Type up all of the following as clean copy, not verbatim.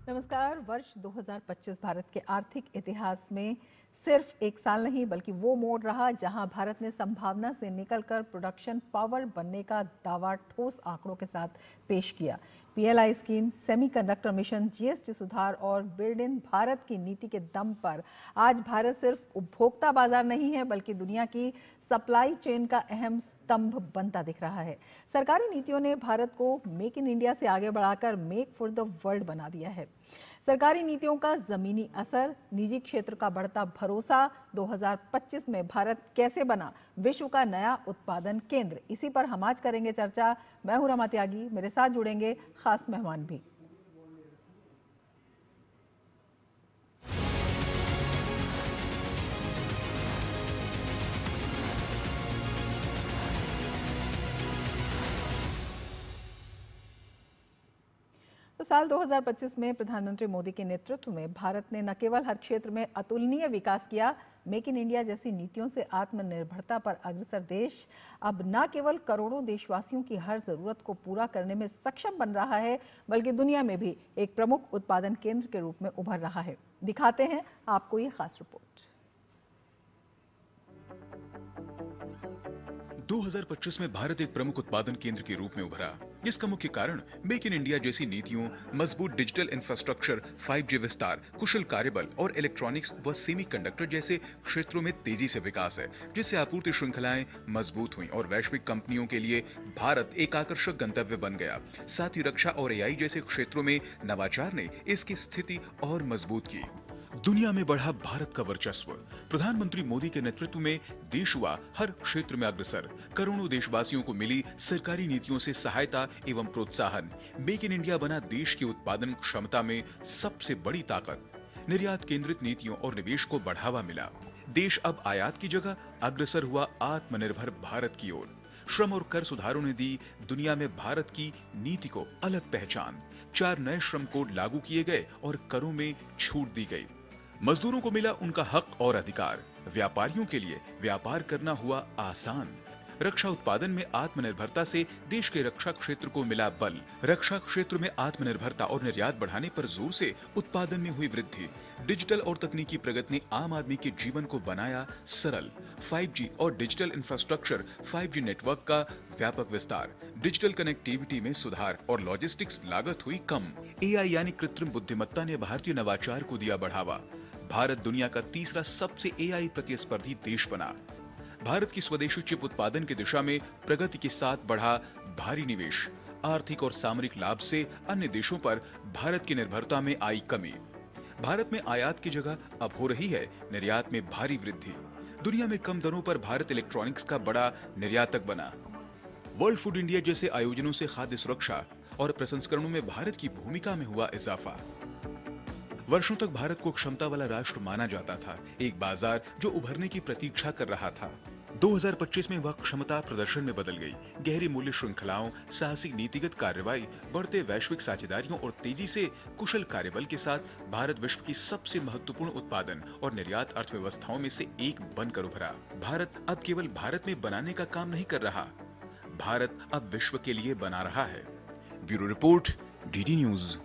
नमस्कार। वर्ष 2025 भारत के आर्थिक इतिहास में सिर्फ एक साल नहीं बल्कि वो मोड़ रहा जहां भारत ने संभावना से निकलकर प्रोडक्शन पावर बनने का दावा ठोस आंकड़ों के साथ पेश किया। PLI scheme, semiconductor mission, GST सुधार और बिल्ड इन भारत की नीति के दम पर आज भारत सिर्फ उपभोक्ता बाजार नहीं है बल्कि दुनिया की सप्लाई चेन का अहम स्तंभ बनता दिख रहा है। सरकारी नीतियों ने भारत को मेक इन इंडिया से आगे बढ़ाकर मेक फॉर द वर्ल्ड बना दिया है। सरकारी नीतियों का जमीनी असर, निजी क्षेत्र का बढ़ता भरोसा, 2025 में भारत कैसे बना विश्व का नया उत्पादन केंद्र, इसी पर हम आज करेंगे चर्चा। मैं हूं रमा त्यागी, मेरे साथ जुड़ेंगे खास मेहमान भी। तो साल 2025 में प्रधानमंत्री मोदी के नेतृत्व में भारत ने न केवल हर क्षेत्र में अतुलनीय विकास किया, मेक इन इंडिया जैसी नीतियों से आत्मनिर्भरता पर अग्रसर देश अब न केवल करोड़ों देशवासियों की हर जरूरत को पूरा करने में सक्षम बन रहा है बल्कि दुनिया में भी एक प्रमुख उत्पादन केंद्र के रूप में उभर रहा है। दिखाते हैं आपको ये खास रिपोर्ट। 2025 में भारत एक प्रमुख उत्पादन केंद्र के रूप में उभरा। इसका मुख्य कारण मेक इन इंडिया जैसी नीतियों, मजबूत डिजिटल इंफ्रास्ट्रक्चर, 5G विस्तार, कुशल कार्यबल और इलेक्ट्रॉनिक्स व सेमीकंडक्टर जैसे क्षेत्रों में तेजी से विकास है, जिससे आपूर्ति श्रृंखलाएं मजबूत हुई और वैश्विक कंपनियों के लिए भारत एक आकर्षक गंतव्य बन गया। साथ ही रक्षा और एआई जैसे क्षेत्रों में नवाचार ने इसकी स्थिति और मजबूत की। दुनिया में बढ़ा भारत का वर्चस्व। प्रधानमंत्री मोदी के नेतृत्व में देश हुआ हर क्षेत्र में अग्रसर। करोड़ों देशवासियों को मिली सरकारी नीतियों से सहायता एवं प्रोत्साहन। मेक इन इंडिया बना देश की उत्पादन क्षमता में सबसे बड़ी ताकत। निर्यात केंद्रित नीतियों और निवेश को बढ़ावा मिला। देश अब आयात की जगह अग्रसर हुआ आत्मनिर्भर भारत की ओर। श्रम और कर सुधारों ने दी दुनिया में भारत की नीति को अलग पहचान। 4 नए श्रम कोड लागू किए गए और करों में छूट दी गई। मजदूरों को मिला उनका हक और अधिकार। व्यापारियों के लिए व्यापार करना हुआ आसान। रक्षा उत्पादन में आत्मनिर्भरता से देश के रक्षा क्षेत्र को मिला बल। रक्षा क्षेत्र में आत्मनिर्भरता और निर्यात बढ़ाने पर जोर से उत्पादन में हुई वृद्धि। डिजिटल और तकनीकी प्रगति ने आम आदमी के जीवन को बनाया सरल। 5G और डिजिटल इंफ्रास्ट्रक्चर, 5G नेटवर्क का व्यापक विस्तार, डिजिटल कनेक्टिविटी में सुधार और लॉजिस्टिक्स लागत हुई कम। एआई यानी कृत्रिम बुद्धिमत्ता ने भारतीय नवाचार को दिया बढ़ावा। भारत दुनिया का तीसरा सबसे एआई प्रतिस्पर्धी देश बना। भारत की स्वदेशी चिप उत्पादन की दिशा में प्रगति के साथ बढ़ा भारी निवेश। आर्थिक और सामरिक लाभ से अन्य देशों पर भारत की निर्भरता में आई कमी। भारत में आयात की जगह अब हो रही है निर्यात में भारी वृद्धि। दुनिया में कम दरों पर भारत इलेक्ट्रॉनिक्स का बड़ा निर्यातक बना। वर्ल्ड फूड इंडिया जैसे आयोजनों से खाद्य सुरक्षा और प्रसंस्करणों में भारत की भूमिका में हुआ इजाफा। वर्षों तक भारत को क्षमता वाला राष्ट्र माना जाता था, एक बाजार जो उभरने की प्रतीक्षा कर रहा था। 2025 में वह क्षमता प्रदर्शन में बदल गई। गहरी मूल्य श्रृंखलाओं, साहसिक नीतिगत कार्रवाई, बढ़ते वैश्विक साझेदारियों और तेजी से कुशल कार्यबल के साथ भारत विश्व की सबसे महत्वपूर्ण उत्पादन और निर्यात अर्थव्यवस्थाओं में से एक बनकर उभरा। भारत अब केवल भारत में बनाने का काम नहीं कर रहा, भारत अब विश्व के लिए बना रहा है। Bureau report, DD news.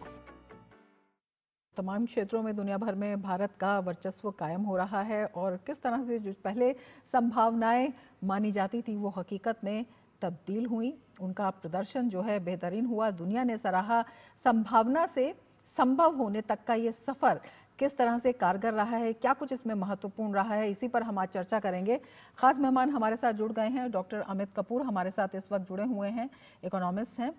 तमाम क्षेत्रों में दुनिया भर में भारत का वर्चस्व कायम हो रहा है और किस तरह से जो पहले संभावनाएं मानी जाती थी वो हकीकत में तब्दील हुई। उनका प्रदर्शन जो है बेहतरीन हुआ। दुनिया ने सराहा संभावना से संभव होने तक का ये सफर किस तरह से कारगर रहा है, क्या कुछ इसमें महत्वपूर्ण रहा है, इसी पर हम आज चर्चा करेंगे। खास मेहमान हमारे साथ जुड़ गए हैं। डॉक्टर अमित कपूर हमारे साथ इस वक्त जुड़े हुए हैं, इकोनॉमिस्ट हैं।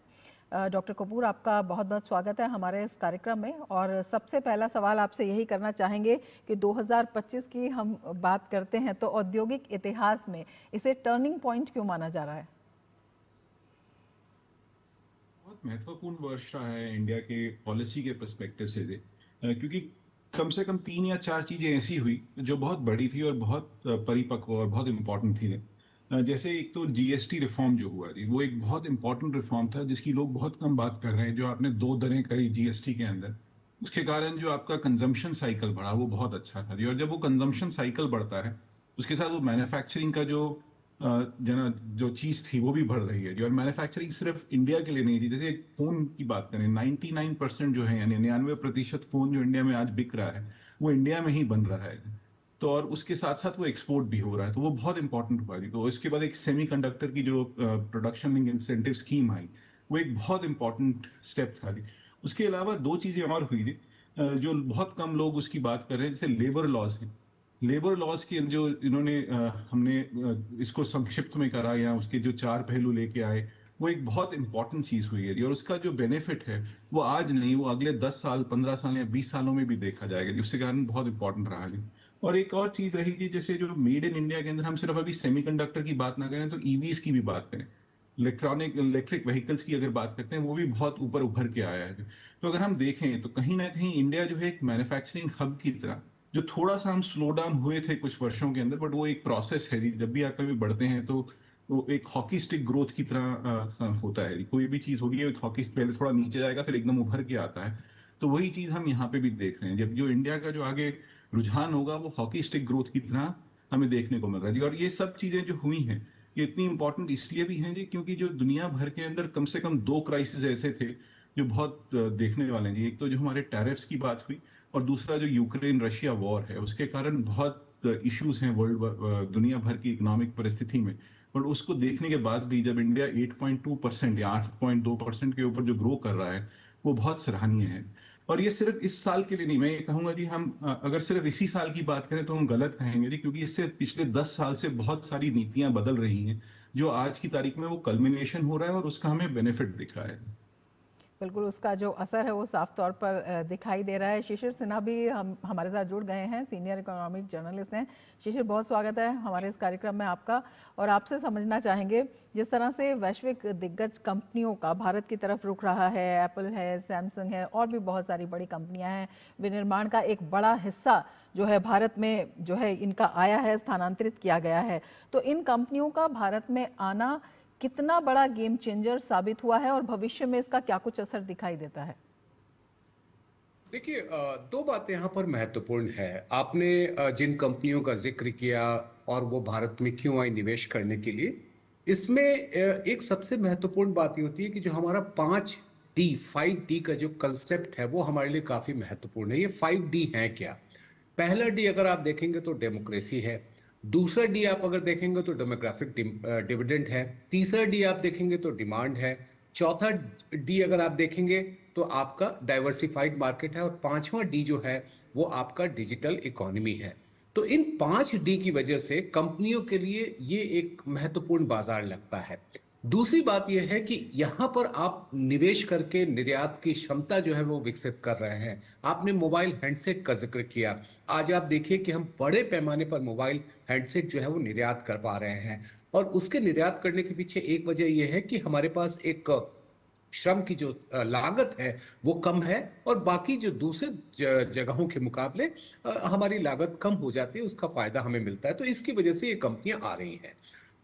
डॉक्टर कपूर, आपका बहुत बहुत स्वागत है हमारे इस कार्यक्रम में। और सबसे पहला सवाल आपसे यही करना चाहेंगे कि 2025 की हम बात करते हैं तो औद्योगिक इतिहास में इसे टर्निंग पॉइंट क्यों माना जा रहा है? बहुत महत्वपूर्ण वर्ष रहा है इंडिया के पॉलिसी के पर्सपेक्टिव से क्योंकि कम से कम 3 या 4 चीजें ऐसी हुई जो बहुत बड़ी थी और बहुत परिपक्व और बहुत इंपॉर्टेंट थी। जैसे एक तो जीएसटी रिफॉर्म जो हुआ थी, वो एक बहुत इंपॉर्टेंट रिफॉर्म था जिसकी लोग बहुत कम बात कर रहे हैं। जो आपने 2 दरें करी जीएसटी के अंदर, उसके कारण जो आपका कंजम्पशन साइकिल बढ़ा वो बहुत अच्छा था जी। और जब वो कंजम्पशन साइकिल बढ़ता है उसके साथ वो मैन्युफैक्चरिंग का जो जना जो चीज थी वो भी बढ़ रही है जी। और मैन्युफैक्चरिंग सिर्फ इंडिया के लिए नहीं थी। जैसे फोन की बात करें, 99% जो है, यानी 99% फोन जो इंडिया में आज बिक रहा है वो इंडिया में ही बन रहा है। तो और उसके साथ साथ वो एक्सपोर्ट भी हो रहा है, तो वो बहुत इंपॉर्टेंट हुआ जी। तो इसके बाद एक सेमीकंडक्टर की जो प्रोडक्शन लिंक इंसेंटिव स्कीम आई, वो एक बहुत इंपॉर्टेंट स्टेप था जी। उसके अलावा दो चीजें और हुई जी, जो बहुत कम लोग उसकी बात कर रहे हैं, जैसे लेबर लॉज है। लेबर लॉज के जो इन्होंने हमने इसको संक्षिप्त में करा, या उसके जो चार पहलू लेके आए, वो एक बहुत इंपॉर्टेंट चीज हुई है। और उसका जो बेनिफिट है वो आज नहीं, वो अगले 10 साल, 15 साल या 20 सालों में भी देखा जाएगा। उसके कारण बहुत इंपॉर्टेंट रहा है। और एक और चीज रही थी, जैसे जो मेड इन इंडिया के अंदर हम सिर्फ अभी सेमीकंडक्टर की बात ना करें तो ईवीज की भी बात करें, इलेक्ट्रिक व्हीकल्स की अगर बात करते हैं, वो भी बहुत ऊपर उभर के आया है। तो अगर हम देखें तो कहीं ना कहीं इंडिया जो है एक मैन्युफैक्चरिंग हब की तरह, जो थोड़ा सा हम स्लो डाउन हुए थे कुछ वर्षों के अंदर, बट वो एक प्रोसेस है जी। जब भी आप कभी बढ़ते हैं तो वो एक हॉकी स्टिक ग्रोथ की तरह होता है। कोई भी चीज होगी, एक हॉकी पहले थोड़ा नीचे जाएगा फिर एकदम उभर के आता है। तो वही चीज हम यहाँ पे भी देख रहे हैं। जब जो इंडिया का जो आगे रुझान होगा वो हॉकी स्टिक ग्रोथ की तरह हमें देखने को मिल रहा है जी। और ये सब चीजें जो हुई हैं, ये इतनी इंपॉर्टेंट इसलिए भी हैं जी, क्योंकि जो दुनिया भर के अंदर कम से कम दो क्राइसिस ऐसे थे जो बहुत देखने वाले हैं जी। एक तो जो हमारे टैरिफ्स की बात हुई, और दूसरा जो यूक्रेन रशिया वॉर है, उसके कारण बहुत इश्यूज हैं दुनिया भर की इकोनॉमिक परिस्थिति में। और उसको देखने के बाद भी जब इंडिया 8.2% या 8.2% के ऊपर जो ग्रो कर रहा है, वो बहुत सराहनीय है। और ये सिर्फ इस साल के लिए नहीं, मैं ये कहूंगा जी, हम अगर सिर्फ इसी साल की बात करें तो हम गलत कहेंगे जी, क्योंकि इससे पिछले 10 साल से बहुत सारी नीतियां बदल रही हैं, जो आज की तारीख में वो कल्मिनेशन हो रहा है और उसका हमें बेनिफिट दिख रहा है। बिल्कुल, उसका जो असर है वो साफ तौर पर दिखाई दे रहा है। शिशिर सिन्हा भी हमारे साथ जुड़ गए हैं, सीनियर इकोनॉमिक जर्नलिस्ट हैं। शिशिर, बहुत स्वागत है हमारे इस कार्यक्रम में आपका। और आपसे समझना चाहेंगे, जिस तरह से वैश्विक दिग्गज कंपनियों का भारत की तरफ रुख रहा है, एप्पल है, सैमसंग है और भी बहुत सारी बड़ी कंपनियां हैं, विनिर्माण का एक बड़ा हिस्सा जो है भारत में जो है इनका आया है, स्थानांतरित किया गया है। तो इन कंपनियों का भारत में आना कितना बड़ा गेम चेंजर साबित हुआ है और भविष्य में इसका क्या कुछ असर दिखाई देता है? देखिए, दो बातें यहाँ पर महत्वपूर्ण है। आपने जिन कंपनियों का जिक्र किया और वो भारत में क्यों आई निवेश करने के लिए, इसमें एक सबसे महत्वपूर्ण बात ये होती है कि जो हमारा 5D का जो कंसेप्ट है वो हमारे लिए काफी महत्वपूर्ण है। ये 5D है क्या? पहला डी अगर आप देखेंगे तो डेमोक्रेसी है। दूसरा डी आप अगर देखेंगे तो डेमोग्राफिक डिविडेंड है। तीसरा डी आप देखेंगे तो डिमांड है। चौथा डी अगर आप देखेंगे तो आपका डाइवर्सिफाइड मार्केट है। और पांचवा डी जो है वो आपका डिजिटल इकोनॉमी है। तो इन 5D की वजह से कंपनियों के लिए ये एक महत्वपूर्ण बाजार लगता है। दूसरी बात यह है कि यहां पर आप निवेश करके निर्यात की क्षमता जो है वो विकसित कर रहे हैं। आपने मोबाइल हैंडसेट का जिक्र किया। आज आप देखिए कि हम बड़े पैमाने पर मोबाइल हैंडसेट जो है वो निर्यात कर पा रहे हैं। और उसके निर्यात करने के पीछे एक वजह यह है कि हमारे पास एक श्रम की जो लागत है वो कम है, और बाकी जो दूसरे जगहों के मुकाबले हमारी लागत कम हो जाती है, उसका फायदा हमें मिलता है। तो इसकी वजह से ये कंपनियां आ रही हैं।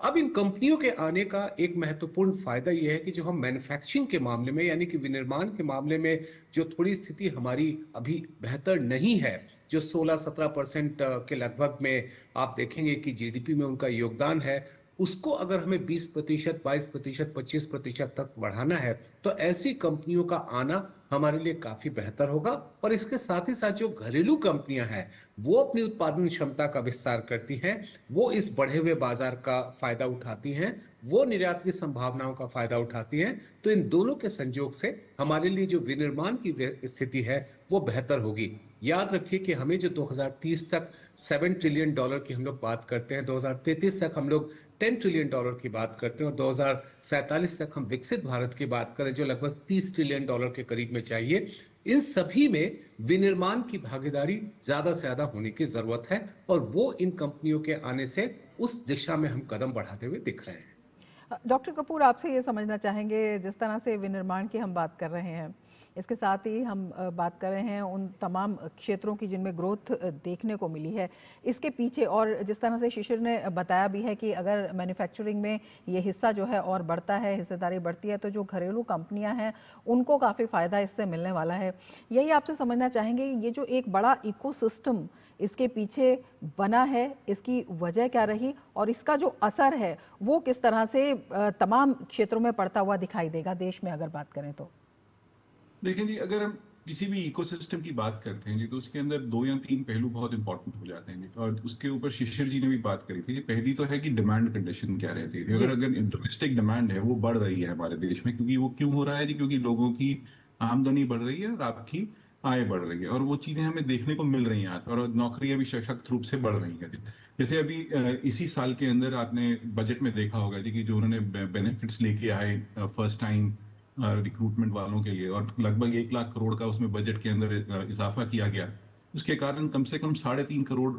अब इन कंपनियों के आने का एक महत्वपूर्ण फायदा यह है कि जो हम मैन्युफैक्चरिंग के मामले में, यानी कि विनिर्माण के मामले में जो थोड़ी स्थिति हमारी अभी बेहतर नहीं है, जो 16-17% के लगभग में आप देखेंगे कि जीडीपी में उनका योगदान है, उसको अगर हमें 20%, 22%, 25% तक बढ़ाना है, तो ऐसी कंपनियों का आना हमारे लिए काफी बेहतर होगा। और इसके साथ ही साथ जो घरेलू कंपनियां हैं वो अपनी उत्पादन क्षमता का विस्तार करती हैं, वो इस बढ़े हुए बाजार का फायदा उठाती हैं, वो निर्यात की संभावनाओं का फायदा उठाती हैं। तो इन दोनों के संयोग से हमारे लिए जो विनिर्माण की स्थिति है वो बेहतर होगी। याद रखिए कि हमें जो 2030 तक $7 ट्रिलियन की हम लोग बात करते हैं, 2033 तक हम लोग $10 ट्रिलियन की बात करते हैं, और 2047 तक हम विकसित भारत की बात करें जो लगभग $30 ट्रिलियन के करीब में चाहिए। इन सभी में विनिर्माण की भागीदारी ज्यादा से ज्यादा होने की जरूरत है, और वो इन कंपनियों के आने से उस दिशा में हम कदम बढ़ाते हुए दिख रहे हैं। डॉक्टर कपूर, आपसे ये समझना चाहेंगे, जिस तरह से विनिर्माण की हम बात कर रहे हैं, इसके साथ ही हम बात कर रहे हैं उन तमाम क्षेत्रों की जिनमें ग्रोथ देखने को मिली है, इसके पीछे, और जिस तरह से शिशिर ने बताया भी है कि अगर मैन्युफैक्चरिंग में ये हिस्सा जो है और बढ़ता है, हिस्सेदारी बढ़ती है, तो जो घरेलू कंपनियां हैं उनको काफ़ी फ़ायदा इससे मिलने वाला है। यही आपसे समझना चाहेंगे, ये जो एक बड़ा इकोसिस्टम इसके पीछे बना है, इसकी वजह क्या रही और इसका जो असर है वो किस तरह से तमाम क्षेत्रों में पड़ता हुआ दिखाई देगा देश में, अगर बात करें तो? देखें जी, अगर हम किसी भी इकोसिस्टम की बात करते हैं जी, तो उसके अंदर 2 या 3 पहलू बहुत इंपॉर्टेंट हो जाते हैं जी, और उसके ऊपर शिशिर जी ने भी बात करी थी। पहली तो है कि डिमांड कंडीशन क्या रहती है। जी। अगर डोमेस्टिक डिमांड है वो बढ़ रही है हमारे देश में, क्योंकि वो क्यों हो रहा है जी, क्योंकि लोगों की आमदनी बढ़ रही है और आपकी आय बढ़ रही है, और वो चीजें हमें देखने को मिल रही हैं आज, और नौकरियां भी सशक्त रूप से बढ़ रही हैं जी। जैसे अभी इसी साल के अंदर आपने बजट में देखा होगा जी कि जो उन्होंने बेनिफिट्स लेके आए फर्स्ट टाइम रिक्रूटमेंट वालों के लिए, और लगभग 1 लाख करोड़ का उसमें बजट के अंदर इजाफा किया गया। उसके कारण कम से कम 3.5 करोड़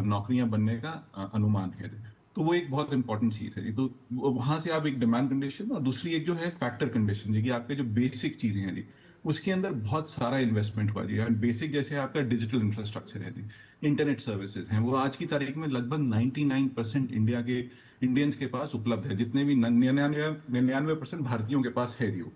नौकरियां बनने का अनुमान है। तो वो एक बहुत इंपॉर्टेंट चीज है। तो वहां से आप एक डिमांड कंडीशन, और दूसरी एक जो है फैक्टर कंडीशन जी, कि आपके जो बेसिक चीजें हैं जी, उसके अंदर बहुत सारा इन्वेस्टमेंट हुआ जी। बेसिक जैसे आपका डिजिटल इंफ्रास्ट्रक्चर है जी, इंटरनेट सर्विसेज हैं, वो आज की तारीख में लगभग 99% इंडिया के इंडियंस के पास उपलब्ध है, जितने भी 99% भारतीयों के पास है जी वो।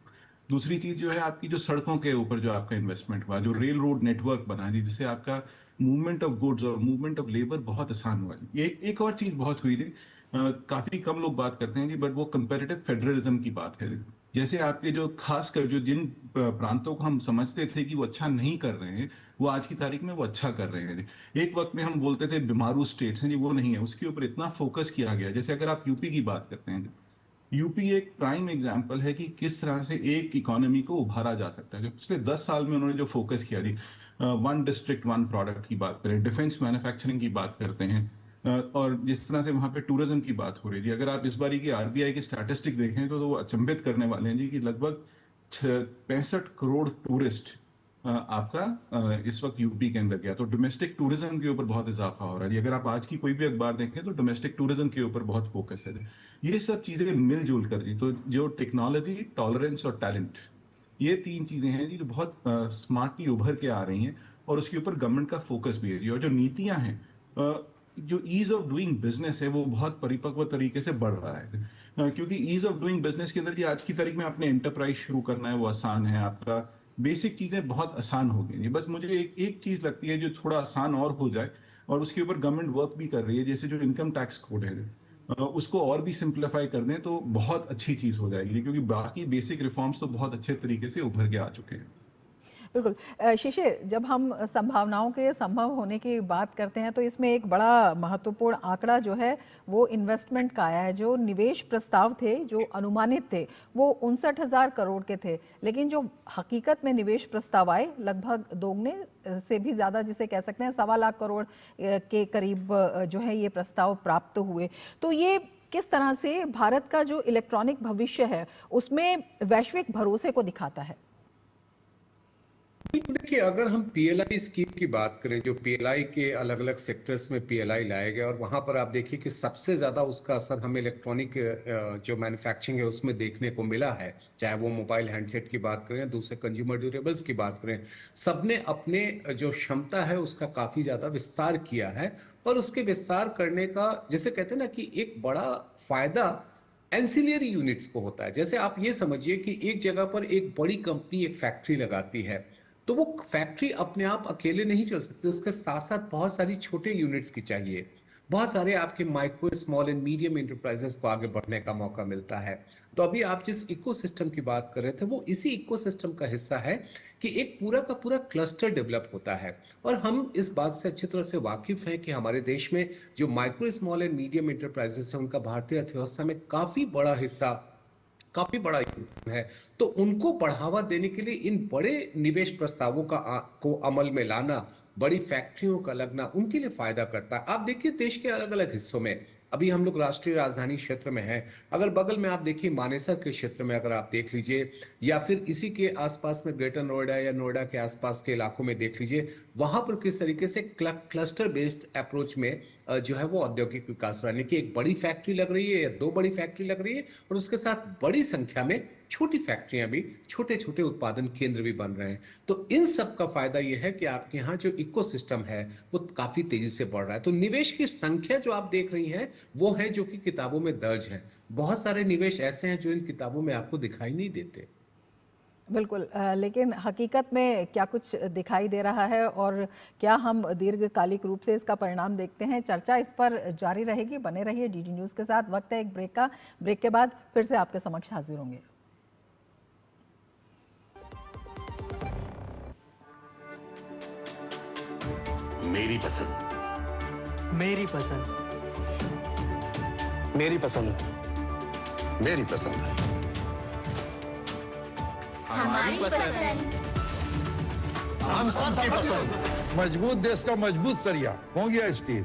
दूसरी चीज जो है आपकी जो सड़कों के ऊपर जो आपका इन्वेस्टमेंट हुआ, जो रेल रोड नेटवर्क बना जी, जिससे आपका मूवमेंट ऑफ गुड्स और मूवमेंट ऑफ लेबर बहुत आसान हुआ जी। एक और चीज बहुत हुई थी, काफी कम लोग बात करते हैं जी, बट वो कंपेरेटिव फेडरलिज्म की बात है। जैसे आपके जो खासकर जो जिन प्रांतों को हम समझते थे कि वो अच्छा नहीं कर रहे हैं, वो आज की तारीख में वो अच्छा कर रहे हैं। एक वक्त में हम बोलते थे बीमारू स्टेट्स हैं जी, वो नहीं है, उसके ऊपर इतना फोकस किया गया। जैसे अगर आप यूपी की बात करते हैं, यूपी एक प्राइम एग्जाम्पल है कि किस तरह से एक इकोनॉमी को उभारा जा सकता है। जो पिछले 10 साल में उन्होंने जो फोकस किया जी, वन डिस्ट्रिक्ट वन प्रोडक्ट की बात करें, डिफेंस मैन्युफैक्चरिंग की बात करते हैं, और जिस तरह से वहां पे टूरिज्म की बात हो रही थी। अगर आप इस बारी की आरबीआई की स्टैटिस्टिक देखें तो वो अचंभित करने वाले हैं जी, कि लगभग 65 करोड़ टूरिस्ट आपका इस वक्त यूपी के अंदर गया। तो डोमेस्टिक टूरिज्म के ऊपर बहुत इजाफा हो रहा है जी। अगर आप आज की कोई भी अखबार देखें तो डोमेस्टिक टूरिज्म के ऊपर बहुत फोकस है। ये सब चीजें मिलजुल कर जी, तो जो टेक्नोलॉजी, टॉलरेंस और टैलेंट, ये 3 चीजें हैं जी जो बहुत स्मार्टली उभर के आ रही हैं, और उसके ऊपर गवर्नमेंट का फोकस भी है जी। और जो नीतियां हैं, जो ईज ऑफ डूइंग बिजनेस है, वो बहुत परिपक्व तरीके से बढ़ रहा है। क्योंकि ईज ऑफ डूइंग बिजनेस के अंदर जी, आज की तारीख में आपने एंटरप्राइज शुरू करना है वो आसान है, आपका बेसिक चीजें बहुत आसान हो गई हैं। बस मुझे एक चीज लगती है जो थोड़ा आसान और हो जाए, और उसके ऊपर गवर्नमेंट वर्क भी कर रही है, जैसे जो इनकम टैक्स कोड है, उसको और भी सिंप्लीफाई कर दें तो बहुत अच्छी चीज हो जाएगी, क्योंकि बाकी बेसिक रिफॉर्म्स तो बहुत अच्छे तरीके से उभर के आ चुके हैं। बिल्कुल। शिशिर, जब हम संभावनाओं के संभव होने की बात करते हैं तो इसमें एक बड़ा महत्वपूर्ण आंकड़ा जो है वो इन्वेस्टमेंट का आया है। जो निवेश प्रस्ताव थे, जो अनुमानित थे, वो 59,000 करोड़ के थे, लेकिन जो हकीकत में निवेश प्रस्ताव आए लगभग दोगुने से भी ज़्यादा, जिसे कह सकते हैं 1.25 करोड़ के करीब जो है ये प्रस्ताव प्राप्त हुए। तो ये किस तरह से भारत का जो इलेक्ट्रॉनिक भविष्य है उसमें वैश्विक भरोसे को दिखाता है? देखिए, अगर हम पीएलआई स्कीम की बात करें, जो पीएलआई के अलग अलग सेक्टर्स में पीएलआई लाए गए, और वहां पर आप देखिए कि सबसे ज्यादा उसका असर हमें इलेक्ट्रॉनिक जो मैन्युफैक्चरिंग है उसमें देखने को मिला है। चाहे वो मोबाइल हैंडसेट की बात करें, दूसरे कंज्यूमर ड्यूरेबल्स की बात करें, सबने अपने जो क्षमता है उसका काफी ज्यादा विस्तार किया है। और उसके विस्तार करने का, जैसे कहते हैं ना, कि एक बड़ा फायदा एंसिलियरी यूनिट्स को होता है। जैसे आप ये समझिए कि एक जगह पर एक बड़ी कंपनी एक फैक्ट्री लगाती है, तो वो फैक्ट्री अपने आप अकेले नहीं चल सकती, उसके साथ साथ बहुत सारी छोटे यूनिट्स की चाहिए। बहुत सारे आपके micro, small and medium enterprises को आगे बढ़ने का मौका मिलता है। तो अभी आप जिस इकोसिस्टम की बात कर रहे थे, वो इसी इकोसिस्टम का हिस्सा है कि एक पूरा का पूरा क्लस्टर डेवलप होता है। और हम इस बात से अच्छी तरह से वाकिफ हैं कि हमारे देश में जो micro, small and medium enterprises है, उनका भारतीय अर्थव्यवस्था में काफी बड़ा हिस्सा, काफी बड़ा योगदान है। तो उनको बढ़ावा देने के लिए इन बड़े निवेश प्रस्तावों को अमल में लाना, बड़ी फैक्ट्रियों का लगना उनके लिए फायदा करता है। आप देखिए देश के अलग अलग हिस्सों में अभी हम लोग राष्ट्रीय राजधानी क्षेत्र में हैं, अगर बगल में आप देखिए मानेसर के क्षेत्र में अगर आप देख लीजिए, या फिर इसी के आसपास में ग्रेटर नोएडा या नोएडा के आसपास के इलाकों में देख लीजिए, वहां पर किस तरीके से क्लस्टर बेस्ड अप्रोच में जो है वो औद्योगिक विकास हो रहा है। कि एक बड़ी फैक्ट्री लग रही है या दो बड़ी फैक्ट्री लग रही है, और उसके साथ बड़ी संख्या में छोटी फैक्ट्रियां भी, छोटे छोटे उत्पादन केंद्र भी बन रहे हैं। तो इन सब का फायदा यह है कि आपके यहाँ जो इकोसिस्टम है वो काफी तेजी से बढ़ रहा है। तो निवेश की संख्या जो आप देख रही हैं वो है जो कि किताबों में दर्ज है। बहुत सारे निवेश ऐसे हैं जो इन किताबों में आपको दिखाई नहीं देते। बिल्कुल, लेकिन हकीकत में क्या कुछ दिखाई दे रहा है और क्या हम दीर्घकालिक रूप से इसका परिणाम देखते हैं? चर्चा इस पर जारी रहेगी। बने रहिए डीडी न्यूज़ के साथ। वक्त है एक ब्रेक का। ब्रेक के बाद फिर से आपके समक्ष हाजिर होंगे। मेरी पसंद, मेरी पसंद, मेरी पसंद, मेरी पसंद, हमारी पसंद। हम सबकी पसंद। मजबूत देश का मजबूत सरिया हो गया स्टील।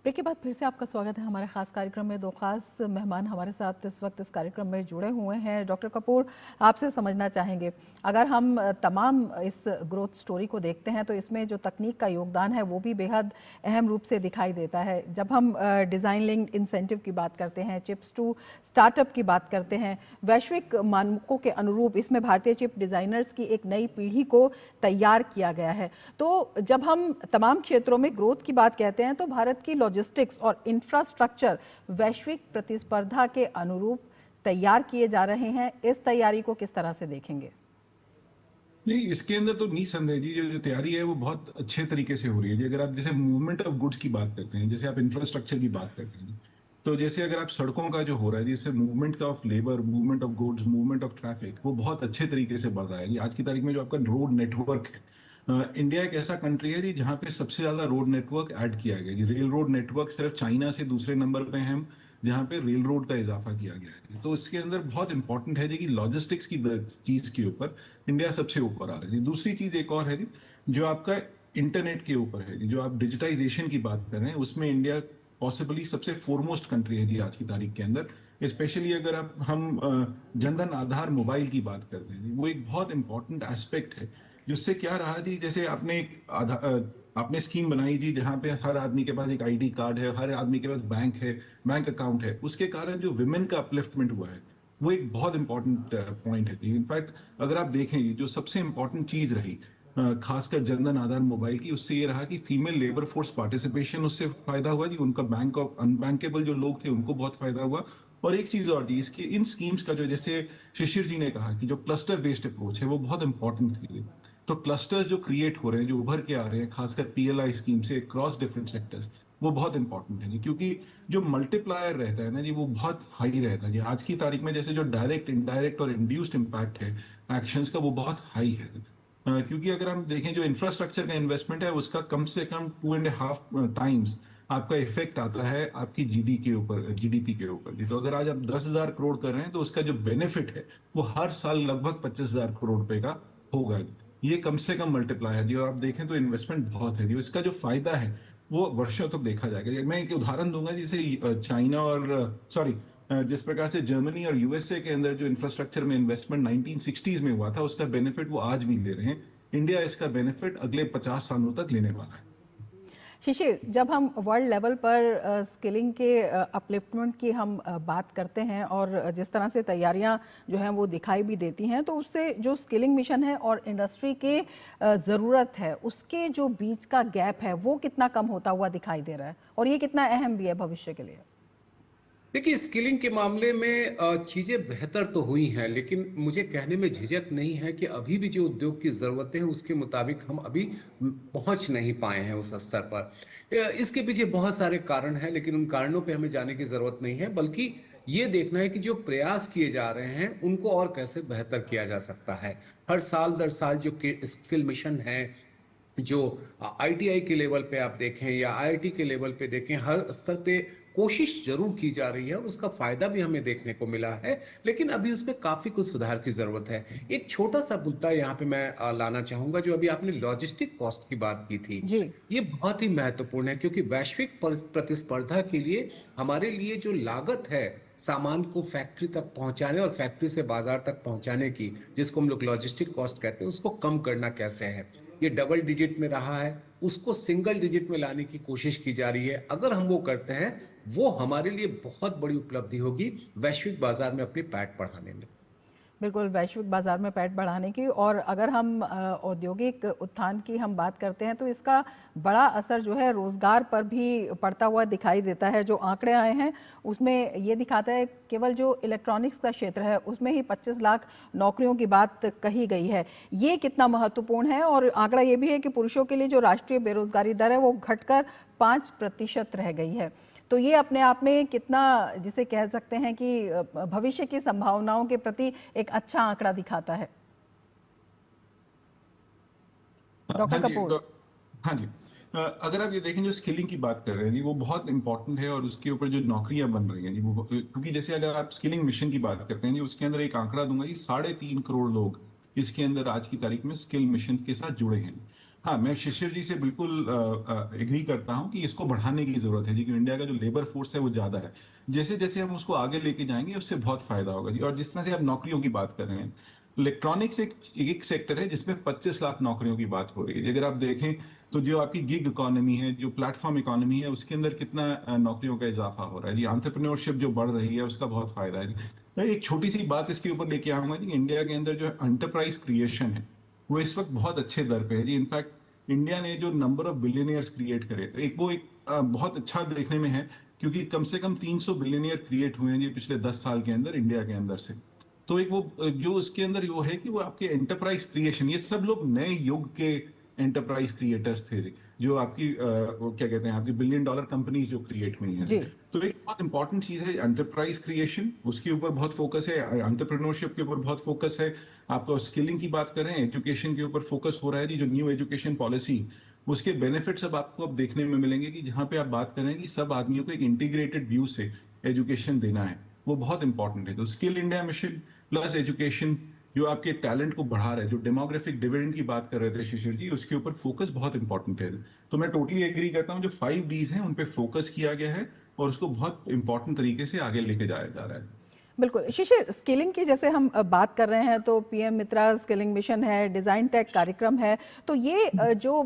ब्रेक के बाद फिर से आपका स्वागत है हमारे खास कार्यक्रम में। दो खास मेहमान हमारे साथ इस वक्त इस कार्यक्रम में जुड़े हुए हैं। डॉक्टर कपूर, आपसे समझना चाहेंगे, अगर हम तमाम इस ग्रोथ स्टोरी को देखते हैं तो इसमें जो तकनीक का योगदान है वो भी बेहद अहम रूप से दिखाई देता है। जब हम डिज़ाइन लिंक्ड इंसेंटिव की बात करते हैं, चिप्स टू स्टार्टअप की बात करते हैं, वैश्विक मानकों के अनुरूप इसमें भारतीय चिप डिज़ाइनर्स की एक नई पीढ़ी को तैयार किया गया है। तो जब हम तमाम क्षेत्रों में ग्रोथ की बात कहते हैं तो भारत की लॉजिस्टिक्स और इंफ्रास्ट्रक्चर वैश्विक प्रतिस्पर्धा के अनुरूप तैयार किए जा रहे हैं। इस तैयारी को किस तरह से देखेंगे? नहीं, इसके अंदर तो निसंदेह जी जो तैयारी है वो बहुत अच्छे तरीके से हो रही है जी। अगर आप जैसे मूवमेंट ऑफ गुड्स की बात करते हैं, जैसे आप इंफ्रास्ट्रक्चर की बात करते हैं, तो जैसे अगर आप सड़कों का जो हो रहा है, जैसे मूवमेंट का of labour, movement of goods, movement of traffic, वो बहुत अच्छे तरीके से बढ़ रहा है जी। आज की तारीख में जो आपका रोड नेटवर्क है, इंडिया एक ऐसा कंट्री है जी जहाँ पे सबसे ज्यादा रोड नेटवर्क ऐड किया गया जी। रेल रोड नेटवर्क सिर्फ चाइना से दूसरे नंबर पे हैं हम, जहाँ पे रेल रोड का इजाफा किया गया है। तो इसके अंदर बहुत इंपॉर्टेंट है जी कि लॉजिस्टिक्स की चीज के ऊपर इंडिया सबसे ऊपर आ रहा है जी। दूसरी चीज एक और है जी, जो आपका इंटरनेट के ऊपर है जी, जो आप डिजिटाइजेशन की बात कर रहे हैं, उसमें इंडिया पॉसिबली सबसे फोरमोस्ट कंट्री है जी आज की तारीख के अंदर। स्पेशली अगर हम जनधन आधार मोबाइल की बात करते हैं, वो एक बहुत इंपॉर्टेंट एस्पेक्ट है। जिससे क्या रहा जी, जैसे आपने स्कीम बनाई जी जहाँ पे हर आदमी के पास एक आईडी कार्ड है, हर आदमी के पास बैंक है, बैंक अकाउंट है। उसके कारण जो विमेन का अपलिफ्टमेंट हुआ है वो एक बहुत इंपॉर्टेंट पॉइंट है जी। इनफैक्ट अगर आप देखें, जो सबसे इंपॉर्टेंट चीज रही खासकर जनधन आधार मोबाइल की, उससे ये रहा कि फीमेल लेबर फोर्स पार्टिसिपेशन, उससे फायदा हुआ जी। उनका बैंक ऑफ अनबैंकेबल जो लोग थे उनको बहुत फायदा हुआ। और एक चीज और जी, इसकी इन स्कीम्स का जो, जैसे शिशिर जी ने कहा कि जो क्लस्टर बेस्ड अप्रोच है वो बहुत इंपॉर्टेंट थी। तो क्लस्टर्स जो क्रिएट हो रहे हैं, जो उभर के आ रहे हैं, खासकर पीएलआई स्कीम से क्रॉस डिफरेंट सेक्टर्स, वो बहुत इंपॉर्टेंट है जी। क्योंकि जो मल्टीप्लायर रहता है ना जी, वो बहुत हाई रहता है जी। आज की तारीख में जैसे जो डायरेक्ट, इनडायरेक्ट और इंड्यूस्ड इम्पैक्ट है एक्शंस का, वो बहुत हाई है। क्योंकि अगर हम देखें, जो इंफ्रास्ट्रक्चर का इन्वेस्टमेंट है उसका कम से कम 2.5 टाइम्स आपका इफेक्ट आता है आपकी जीडीपी के ऊपर जी। तो अगर आज आप 10,000 करोड़ कर रहे हैं तो उसका जो बेनिफिट है वो हर साल लगभग 25,000 करोड़ रुपए का होगा जी। ये कम से कम मल्टीप्लाई है जी। और आप देखें तो इन्वेस्टमेंट बहुत है जी। इसका जो फायदा है वो वर्षों तक देखा जाएगा। मैं एक उदाहरण दूंगा, जैसे चाइना और जिस प्रकार से जर्मनी और यूएसए के अंदर जो इंफ्रास्ट्रक्चर में इन्वेस्टमेंट 1960s में हुआ था, उसका बेनिफिट वो आज भी ले रहे हैं। इंडिया इसका बेनिफिट अगले 50 सालों तक लेने वाला है। शिशिर, जब हम वर्ल्ड लेवल पर स्किलिंग के अपलिफ्टमेंट की हम बात करते हैं और जिस तरह से तैयारियां जो हैं वो दिखाई भी देती हैं, तो उससे जो स्किलिंग मिशन है और इंडस्ट्री के ज़रूरत है, उसके जो बीच का गैप है वो कितना कम होता हुआ दिखाई दे रहा है, और ये कितना अहम भी है भविष्य के लिए? देखिए, स्किलिंग के मामले में चीज़ें बेहतर तो हुई हैं, लेकिन मुझे कहने में झिझक नहीं है कि अभी भी जो उद्योग की ज़रूरतें हैं उसके मुताबिक हम अभी पहुंच नहीं पाए हैं उस स्तर पर। इसके पीछे बहुत सारे कारण हैं, लेकिन उन कारणों पे हमें जाने की ज़रूरत नहीं है, बल्कि ये देखना है कि जो प्रयास किए जा रहे हैं उनको और कैसे बेहतर किया जा सकता है। हर साल दर साल जो स्किल मिशन है, जो आईटीआई के लेवल पे आप देखें या आईआईटी के लेवल पे देखें, हर स्तर पे कोशिश जरूर की जा रही है और उसका फायदा भी हमें देखने को मिला है, लेकिन अभी उसमें काफी कुछ सुधार की जरूरत है। एक छोटा सा मुद्दा यहाँ पे मैं लाना चाहूंगा, जो अभी आपने लॉजिस्टिक कॉस्ट की बात की थी, जी। ये बहुत ही महत्वपूर्ण है, क्योंकि वैश्विक प्रतिस्पर्धा के लिए हमारे लिए जो लागत है सामान को फैक्ट्री तक पहुंचाने और फैक्ट्री से बाजार तक पहुंचाने की, जिसको हम लोग लॉजिस्टिक कॉस्ट कहते हैं, उसको कम करना कैसे है। ये डबल डिजिट में रहा है, उसको सिंगल डिजिट में लाने की कोशिश की जा रही है। अगर हम वो करते हैं, वो हमारे लिए बहुत बड़ी उपलब्धि होगी वैश्विक बाजार में अपनी पैठ बढ़ाने में। बिल्कुल, वैश्विक बाजार में पैठ बढ़ाने की। और अगर हम औद्योगिक उत्थान की हम बात करते हैं तो इसका बड़ा असर जो है रोजगार पर भी पड़ता हुआ दिखाई देता है। जो आंकड़े आए हैं उसमें ये दिखाता है केवल जो इलेक्ट्रॉनिक्स का क्षेत्र है उसमें ही 25 लाख नौकरियों की बात कही गई है। ये कितना महत्वपूर्ण है? और आंकड़ा ये भी है कि पुरुषों के लिए जो राष्ट्रीय बेरोजगारी दर है वो घटकर 5% रह गई है। तो ये अपने आप में कितना, जिसे कह सकते हैं कि भविष्य की संभावनाओं के प्रति एक अच्छा आंकड़ा दिखाता है। डॉक्टर कपूर। हाँ जी। अगर आप ये देखें, जो स्किलिंग की बात कर रहे हैं जी, वो बहुत इंपॉर्टेंट है। और उसके ऊपर जो नौकरियां बन रही हैं जी, वो क्योंकि जैसे अगर आप स्किलिंग मिशन की बात करते हैं जी, उसके अंदर एक आंकड़ा दूंगा जी, 3.5 करोड़ लोग इसके अंदर आज की तारीख में स्किल मिशन के साथ जुड़े हैं। हाँ, मैं शिशिर जी से बिल्कुल एग्री करता हूँ कि इसको बढ़ाने की जरूरत है जी, क्योंकि इंडिया का जो लेबर फोर्स है वो ज्यादा है। जैसे जैसे हम उसको आगे लेके जाएंगे उससे बहुत फायदा होगा जी। और जिस तरह से आप नौकरियों की बात कर रहे हैं, इलेक्ट्रॉनिक्स एक सेक्टर है जिसमें 25 लाख नौकरियों की बात हो रही है। अगर आप देखें तो जो आपकी गिग इकोनॉमी है, जो प्लेटफॉर्म इकोनॉमी है, उसके अंदर कितना नौकरियों का इजाफा हो रहा है जी। एंटरप्रेन्योरशिप जो बढ़ रही है उसका बहुत फायदा है जी। मैं एक छोटी सी बात इसके ऊपर लेके आऊंगा जी, इंडिया के अंदर जो एंटरप्राइज क्रिएशन है वो इस वक्त बहुत अच्छे दर पे है जी। इनफैक्ट इंडिया ने जो नंबर ऑफ बिलियनियर्स क्रिएट करे, तो एक बहुत अच्छा देखने में है, क्योंकि कम से कम 300 बिलियनियर क्रिएट हुए हैं जी पिछले 10 साल के अंदर इंडिया के अंदर से। तो एक वो जो उसके अंदर वो है कि वो आपके एंटरप्राइज क्रिएशन, ये सब लोग नए युग के एंटरप्राइज क्रिएटर्स थे, जो आपकी वो क्या कहते हैं, आपकी $1 बिलियन कंपनीज जो क्रिएट हुई हैं। तो एक बहुत इंपॉर्टेंट चीज है एंटरप्राइज क्रिएशन, उसके ऊपर बहुत फोकस है। एंटरप्रेन्योरशिप के ऊपर बहुत फोकस है। आपको स्किलिंग की बात करें, एजुकेशन के ऊपर फोकस हो रहा है जी। जो न्यू एजुकेशन पॉलिसी, उसके बेनिफिट्स अब आपको अब देखने में मिलेंगे कि जहां पे आप बात करें कि सब आदमियों को एक इंटीग्रेटेड व्यू से एजुकेशन देना है, वो बहुत इंपॉर्टेंट है। तो skill India mission plus education जो आपके टैलेंट को बढ़ा रहे हैं, जो डेमोग्राफिक डिविडेंड की बात कर रहे थे शिशिर जी, उसके ऊपर फोकस बहुत इंपॉर्टेंट है। तो मैं टोटली एग्री करता हूँ, जो 5 Ds हैं उन पे फोकस किया गया है और उसको बहुत इंपॉर्टेंट तरीके से आगे लेके जाया जा रहा है। बिल्कुल शिशिर, स्किलिंग की जैसे हम बात कर रहे हैं तो पीएम मित्रा स्किलिंग मिशन है, डिज़ाइन टेक कार्यक्रम है, तो ये जो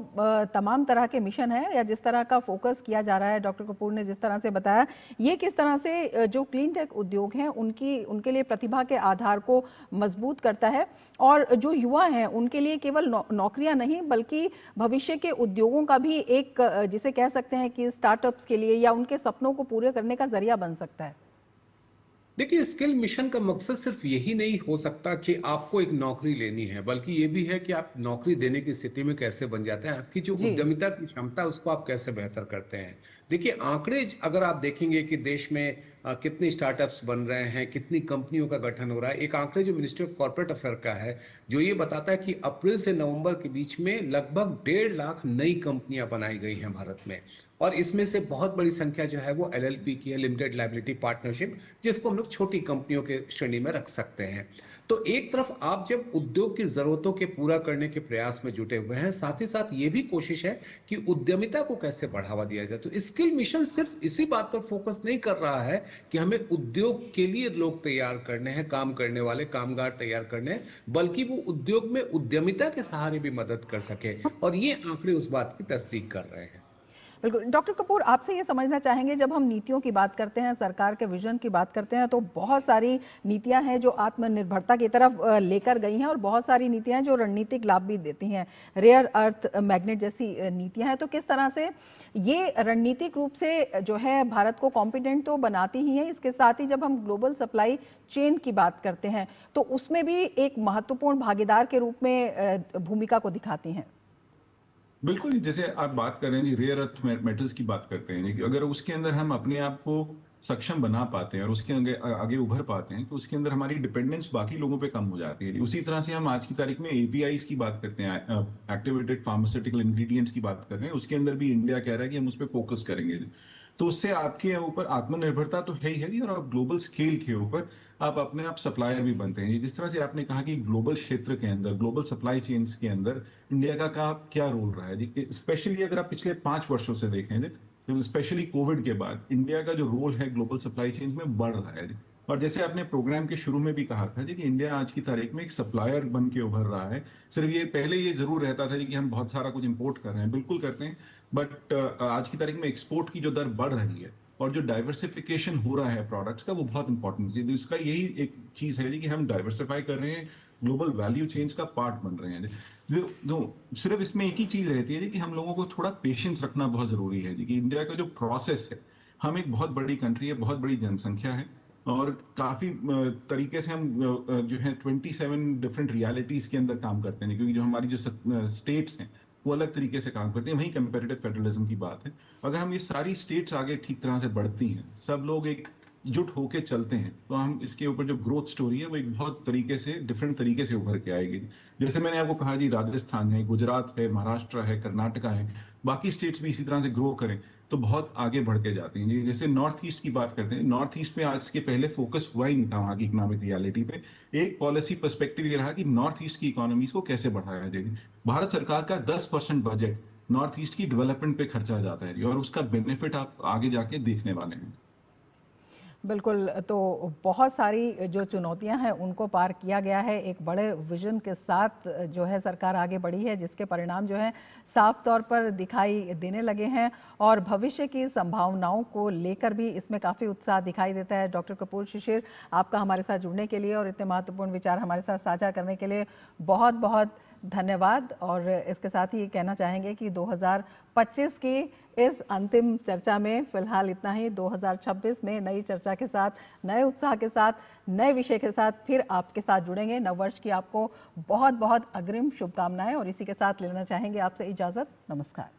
तमाम तरह के मिशन है या जिस तरह का फोकस किया जा रहा है, डॉक्टर कपूर ने जिस तरह से बताया, ये किस तरह से जो क्लीन टेक उद्योग हैं उनके लिए प्रतिभा के आधार को मजबूत करता है, और जो युवा हैं उनके लिए केवल नौकरियां नहीं बल्कि भविष्य के उद्योगों का भी एक, जिसे कह सकते हैं कि स्टार्टअप्स के लिए या उनके सपनों को पूरे करने का जरिया बन सकता है। देखिए, स्किल मिशन का मकसद सिर्फ यही नहीं हो सकता कि आपको एक नौकरी लेनी है, बल्कि ये भी है कि आप नौकरी देने की स्थिति में कैसे बन जाते हैं, आपकी जो उद्यमिता की क्षमता है उसको आप कैसे बेहतर करते हैं। देखिए, आंकड़े अगर आप देखेंगे कि देश में कितनी स्टार्टअप्स बन रहे हैं, कितनी कंपनियों का गठन हो रहा है, एक आंकड़े जो मिनिस्ट्री ऑफ कॉर्पोरेट अफेयर का है, जो ये बताता है कि अप्रैल से नवंबर के बीच में लगभग 1.5 लाख नई कंपनियां बनाई गई हैं भारत में, और इसमें से बहुत बड़ी संख्या जो है वो LLP की है, लिमिटेड लायबिलिटी पार्टनरशिप, जिसको हम लोग छोटी कंपनियों के श्रेणी में रख सकते हैं। तो एक तरफ आप जब उद्योग की जरूरतों के पूरा करने के प्रयास में जुटे हुए हैं, साथ ही साथ ये भी कोशिश है कि उद्यमिता को कैसे बढ़ावा दिया जाए। तो स्किल मिशन सिर्फ इसी बात पर फोकस नहीं कर रहा है कि हमें उद्योग के लिए लोग तैयार करने हैं, काम करने वाले कामगार तैयार करने हैं, बल्कि वो उद्योग में उद्यमिता के सहारे भी मदद कर सके, और ये आंकड़े उस बात की तस्दीक कर रहे हैं। बिल्कुल। डॉक्टर कपूर, आपसे ये समझना चाहेंगे, जब हम नीतियों की बात करते हैं, सरकार के विजन की बात करते हैं, तो बहुत सारी नीतियां हैं जो आत्मनिर्भरता की तरफ लेकर गई हैं और बहुत सारी नीतियां हैं जो रणनीतिक लाभ भी देती हैं, रेयर अर्थ मैग्नेट जैसी नीतियां हैं। तो किस तरह से ये रणनीतिक रूप से जो है भारत को कॉम्पिटेंट तो बनाती ही है, इसके साथ ही जब हम ग्लोबल सप्लाई चेन की बात करते हैं तो उसमें भी एक महत्वपूर्ण भागीदार के रूप में भूमिका को दिखाती हैं। बिल्कुल, जैसे आप बात कर रहे हैं रेयर अर्थ मेटल्स की बात करते हैं कि अगर उसके अंदर हम अपने आप को सक्षम बना पाते हैं और उसके आगे उभर पाते हैं, तो उसके अंदर हमारी डिपेंडेंस बाकी लोगों पे कम हो जाती है। उसी तरह से हम आज की तारीख में APIs की बात करते हैं, एक्टिवेटेड फार्मास्यूटिकल इंग्रेडिएंट्स की बात कर रहे हैं, उसके अंदर भी इंडिया कह रहा है कि हम उस पर फोकस करेंगे। तो उससे आपके ऊपर आत्मनिर्भरता तो है ही है, और आप ग्लोबल स्केल के ऊपर आप अपने आप सप्लायर भी बनते हैं। जिस तरह से आपने कहा कि ग्लोबल क्षेत्र के अंदर, ग्लोबल सप्लाई चेन्स के अंदर इंडिया का क्या रोल रहा है, स्पेशली अगर आप पिछले 5 वर्षों से देखें, तो स्पेशली कोविड के बाद इंडिया का जो रोल है ग्लोबल सप्लाई चेन में बढ़ रहा है। और जैसे आपने प्रोग्राम के शुरू में भी कहा था कि इंडिया आज की तारीख में एक सप्लायर बन के उभर रहा है। सिर्फ ये पहले ये जरूर रहता था कि हम बहुत सारा कुछ इंपोर्ट कर रहे हैं, बिल्कुल करते हैं, बट आज की तारीख में एक्सपोर्ट की जो दर बढ़ रही है और जो डाइवर्सिफिकेशन हो रहा है प्रोडक्ट्स का, वो बहुत इंपॉर्टेंट है। इसका यही एक चीज है कि हम डाइवर्सिफाई कर रहे हैं, ग्लोबल वैल्यू चेन्स का पार्ट बन रहे हैं। सिर्फ इसमें एक ही चीज रहती है कि हम लोगों को थोड़ा पेशेंस रखना बहुत जरूरी है कि इंडिया का जो प्रोसेस है, हम एक बहुत बड़ी कंट्री है, बहुत बड़ी जनसंख्या है, और काफी तरीके से हम जो है 27 डिफरेंट रियलिटीज के अंदर काम करते हैं, क्योंकि जो हमारी जो स्टेट्स हैं वो अलग तरीके से काम करते हैं। वही कंपेरेटिव फेडरलिज्म की बात है। अगर हम ये सारी स्टेट्स आगे ठीक तरह से बढ़ती हैं, सब लोग एक जुट होके चलते हैं, तो हम इसके ऊपर जो ग्रोथ स्टोरी है वो एक बहुत तरीके से डिफरेंट तरीके से उभर के आएगी। जैसे मैंने आपको कहा जी, राजस्थान है, गुजरात है, महाराष्ट्र है, कर्नाटका है, बाकी स्टेट्स भी इसी तरह से ग्रो करें तो बहुत आगे बढ़ के जाती हैं। जैसे नॉर्थ ईस्ट की बात करते हैं, नॉर्थ ईस्ट में आज के पहले फोकस हुआ ही नहीं था वहाँ की इकोनॉमिक रियलिटी पे। एक पॉलिसी पर्सपेक्टिव ये रहा कि नॉर्थ ईस्ट की इकोनॉमीज को कैसे बढ़ाया जाए। भारत सरकार का 10% बजट नॉर्थ ईस्ट की डेवलपमेंट पे खर्चा जाता है, और उसका बेनिफिट आप आगे जाके देखने वाले हैं। बिल्कुल, तो बहुत सारी जो चुनौतियां हैं उनको पार किया गया है, एक बड़े विजन के साथ जो है सरकार आगे बढ़ी है, जिसके परिणाम जो है साफ तौर पर दिखाई देने लगे हैं, और भविष्य की संभावनाओं को लेकर भी इसमें काफ़ी उत्साह दिखाई देता है। डॉक्टर कपूर शिशिर, आपका हमारे साथ जुड़ने के लिए और इतने महत्वपूर्ण विचार हमारे साथ साझा करने के लिए बहुत बहुत धन्यवाद। और इसके साथ ही कहना चाहेंगे कि 2025 की इस अंतिम चर्चा में फिलहाल इतना ही। 2026 में नई चर्चा के साथ, नए उत्साह के साथ, नए विषय के साथ फिर आपके साथ जुड़ेंगे। नववर्ष की आपको बहुत बहुत अग्रिम शुभकामनाएं, और इसी के साथ लेना चाहेंगे आपसे इजाज़त। नमस्कार।